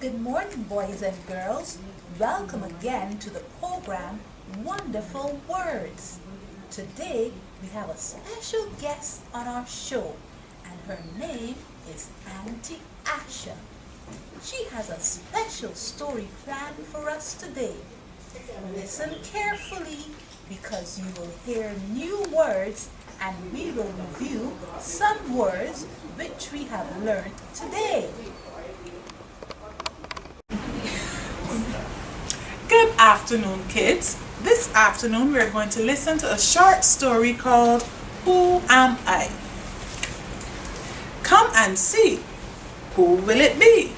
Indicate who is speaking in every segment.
Speaker 1: Good morning, boys and girls. Welcome again to the program Wonderful Words. Today we have a special guest on our show, and her name is Auntie Asha. She has a special story planned for us today. Listen carefully because you will hear new words and we will review some words which we have learned today.
Speaker 2: Good afternoon, kids. This afternoon we're going to listen to a short story called Who Am I? Come and see. Who will it be?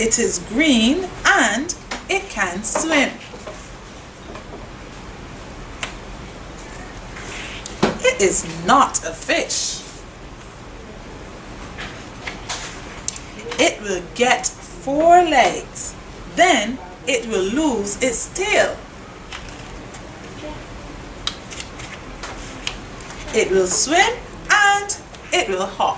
Speaker 2: It is green and it can swim. It is not a fish. It will get 4 legs. Then it will lose its tail. It will swim and it will hop.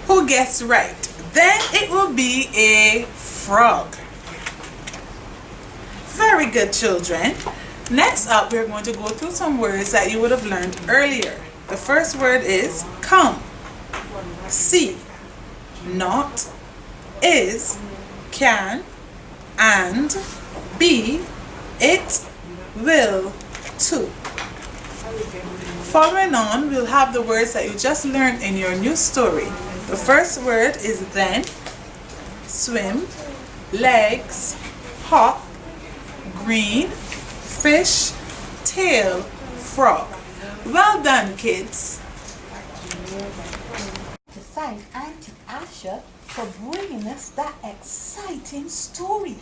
Speaker 2: Who gets right? Then it will be a frog. Very good, children. Next up, we're going to go through some words that you would have learned earlier. The first word is come, see, not, is, can, and, be, it, will, to. Following on, we'll have the words that you just learned in your new story. The first word is then, swim, legs, hop, green, fish, tail, frog. Well done, kids.
Speaker 1: To thank Auntie Asha for bringing us that exciting story.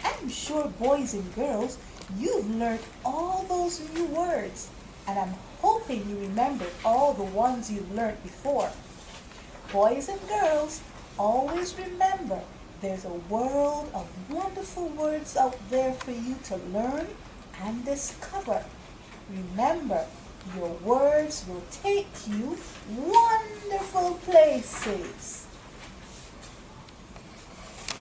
Speaker 1: I'm sure, boys and girls, you've learned all those new words, and I'm hoping you remembered all the ones you've learned before. Boys and girls, always remember there's a world of wonderful words out there for you to learn and discover. Remember, your words will take you wonderful places.